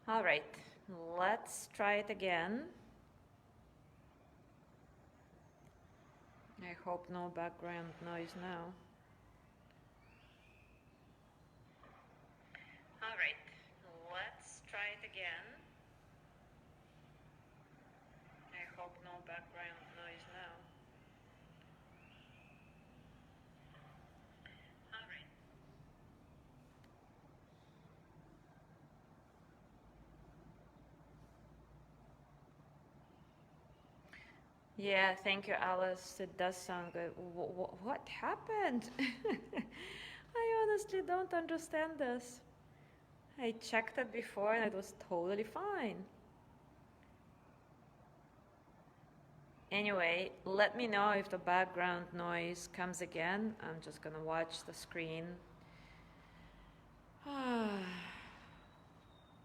All right, let's try it again. I hope no background noise now. All right, let's try it again. I hope no background noise now. All right. Yeah, thank you, Alice. It does sound good. What happened? I honestly don't understand this. I checked it before and it was totally fine. Anyway, let me know if the background noise comes again. I'm just gonna watch the screen.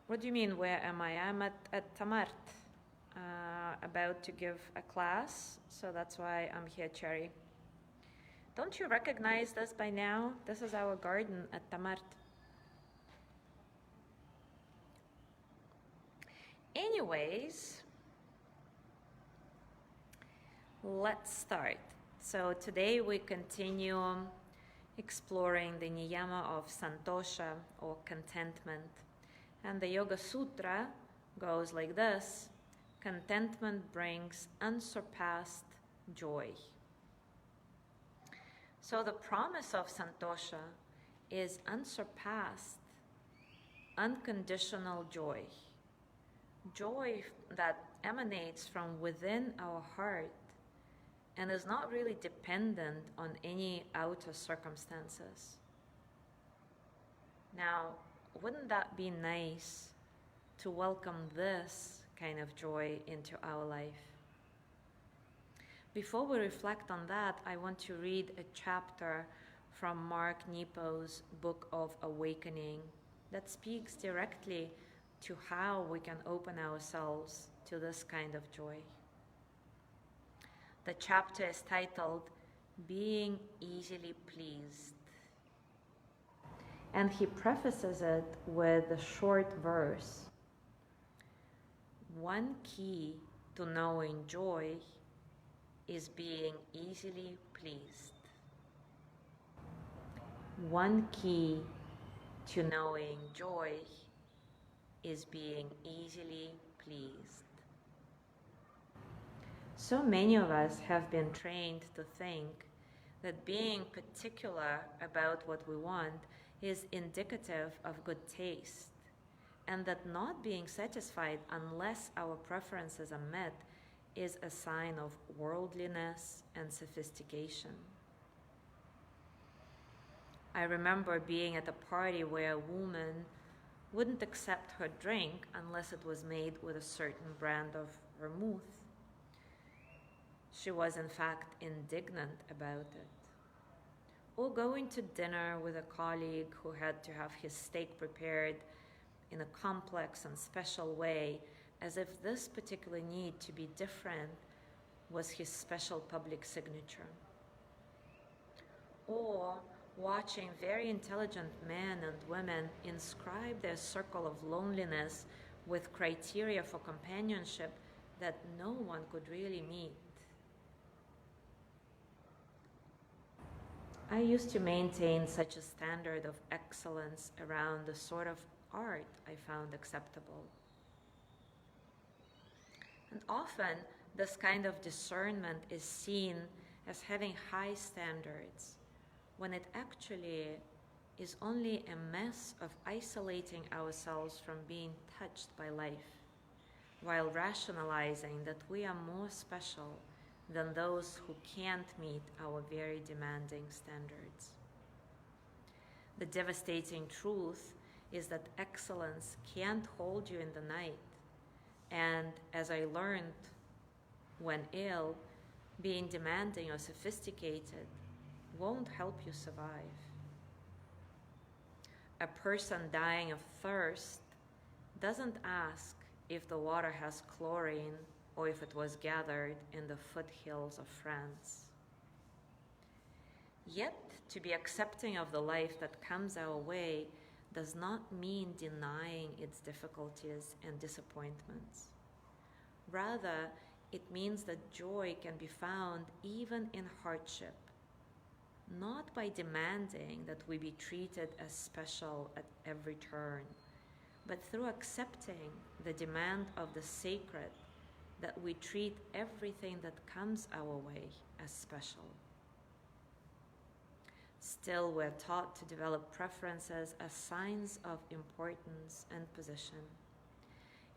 What do you mean, where am I? I'm at Tamart, about to give a class, so that's why I'm here, Cherry. Don't you recognize this by now? This is our garden at Tamart. Anyways, let's start. So today we continue exploring the niyama of santosha, or contentment. And the Yoga Sutra goes like this: contentment brings unsurpassed joy. So the promise of santosha is unsurpassed, unconditional joy. Joy that emanates from within our heart and is not really dependent on any outer circumstances. Now, wouldn't that be nice to welcome this kind of joy into our life? Before we reflect on that, I want to read a chapter from Mark Nepo's Book of Awakening that speaks directly to how we can open ourselves to this kind of joy. The chapter is titled Being Easily Pleased. And he prefaces it with a short verse. One key to knowing joy is being easily pleased. One key to knowing joy is being easily pleased. So many of us have been trained to think that being particular about what we want is indicative of good taste, and that not being satisfied unless our preferences are met is a sign of worldliness and sophistication. I remember being at a party where a woman wouldn't accept her drink unless it was made with a certain brand of vermouth. She was in fact indignant about it. Or going to dinner with a colleague who had to have his steak prepared in a complex and special way, as if this particular need to be different was his special public signature. Or watching very intelligent men and women inscribe their circle of loneliness with criteria for companionship that no one could really meet. I used to maintain such a standard of excellence around the sort of art I found acceptable. And often, this kind of discernment is seen as having high standards, when it actually is only a mess of isolating ourselves from being touched by life, while rationalizing that we are more special than those who can't meet our very demanding standards. The devastating truth is that excellence can't hold you in the night, and as I learned when ill, being demanding or sophisticated won't help you survive. A person dying of thirst doesn't ask if the water has chlorine or if it was gathered in the foothills of France. Yet, to be accepting of the life that comes our way does not mean denying its difficulties and disappointments. Rather, it means that joy can be found even in hardship, not by demanding that we be treated as special at every turn, but through accepting the demand of the sacred that we treat everything that comes our way as special. Still, we're taught to develop preferences as signs of importance and position.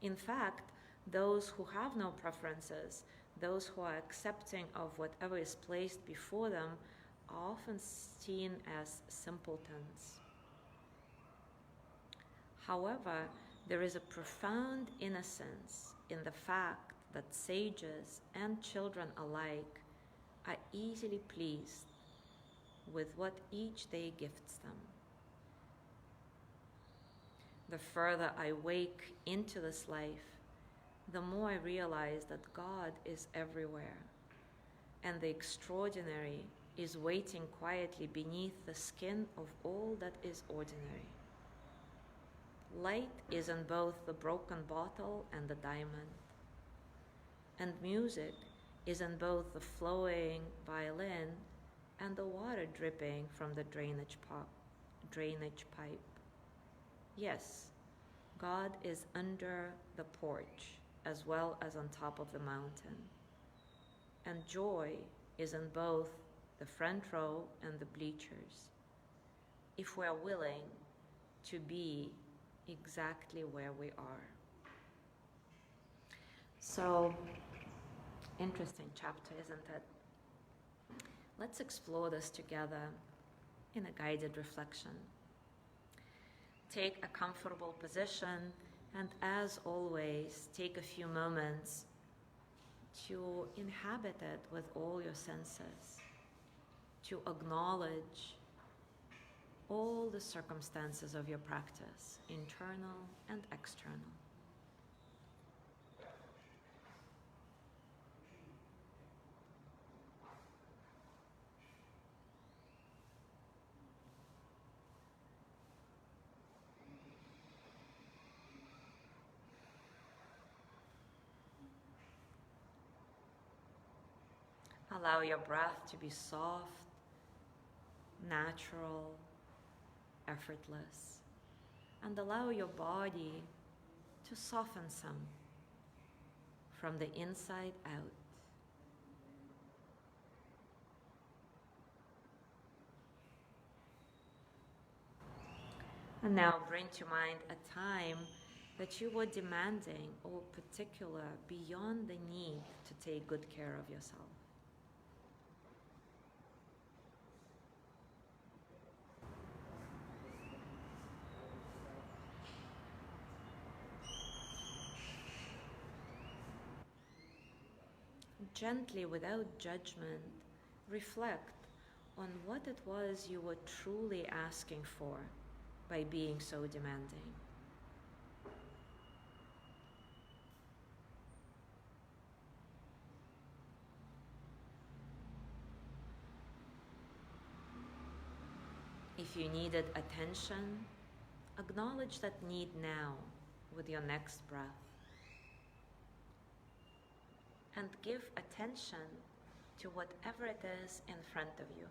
In fact, those who have no preferences, those who are accepting of whatever is placed before them, are often seen as simpletons. However, there is a profound innocence in the fact that sages and children alike are easily pleased with what each day gifts them. The further I wake into this life, the more I realize that God is everywhere, and the extraordinary is waiting quietly beneath the skin of all that is ordinary. Light is in both the broken bottle and the diamond, and music is in both the flowing violin and the water dripping from the drainage pipe. Yes, God is under the porch as well as on top of the mountain, and joy is in both the front row and the bleachers, if we are willing to be exactly where we are. So, interesting chapter, isn't it? Let's explore this together in a guided reflection. Take a comfortable position, and as always, take a few moments to inhabit it with all your senses, to acknowledge all the circumstances of your practice, internal and external. Allow your breath to be soft, natural, effortless, and allow your body to soften some from the inside out. And now bring to mind a time that you were demanding or particular beyond the need to take good care of yourself. Gently, without judgment, reflect on what it was you were truly asking for by being so demanding. If you needed attention, acknowledge that need now with your next breath. And give attention to whatever it is in front of you.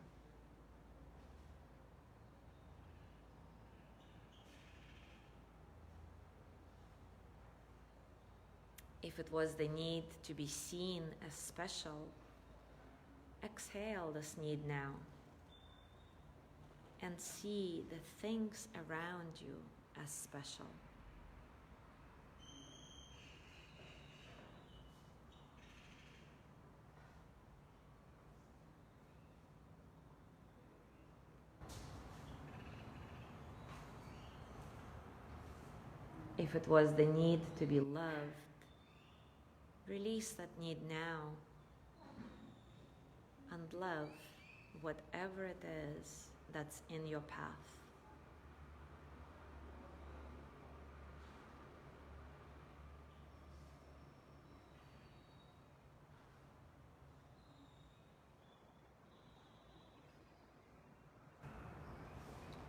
If it was the need to be seen as special, exhale this need now and see the things around you as special. If it was the need to be loved, release that need now and love whatever it is that's in your path.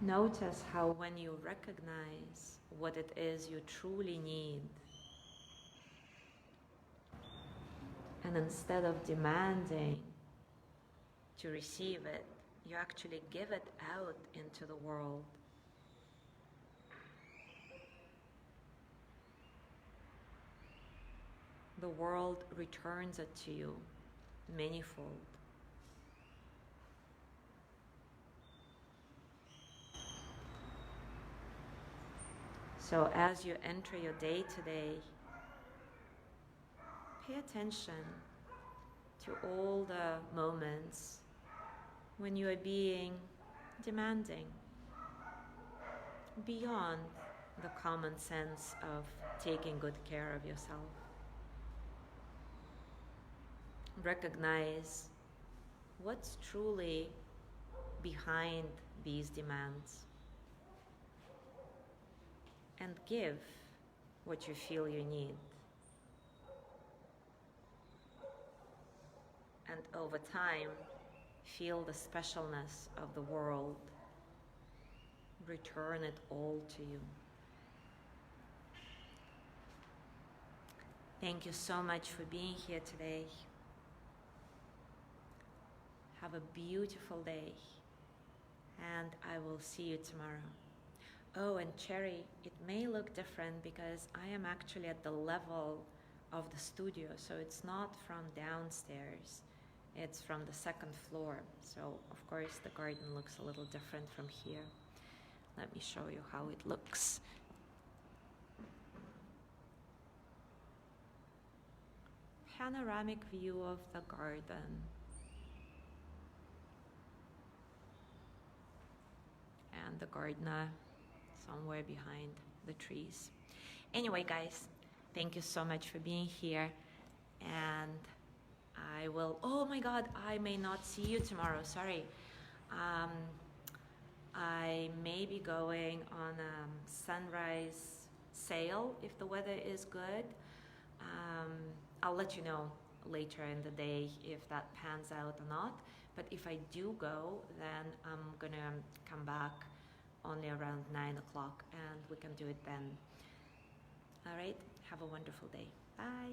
Notice how when you recognize what it is you truly need, and instead of demanding to receive it, you actually give it out into the world. The world returns it to you manifold. So as you enter your day today, pay attention to all the moments when you are being demanding, beyond the common sense of taking good care of yourself. Recognize what's truly behind these demands and give what you feel you need. And over time, feel the specialness of the world. Return it all to you. Thank you so much for being here today. Have a beautiful day, and I will see you tomorrow. Oh, and Cherry, it may look different because I am actually at the level of the studio, so it's not from downstairs, it's from the second floor. So, of course, the garden looks a little different from here. Let me show you how it looks. Panoramic view of the garden. And the gardener somewhere behind the trees. Anyway, guys, thank you so much for being here. And I will, oh my God, I may not see you tomorrow, sorry. I may be going on a sunrise sail if the weather is good. I'll let you know later in the day if that pans out or not. But if I do go, then I'm gonna come back only around 9 o'clock and we can do it then. All right, have a wonderful day. Bye.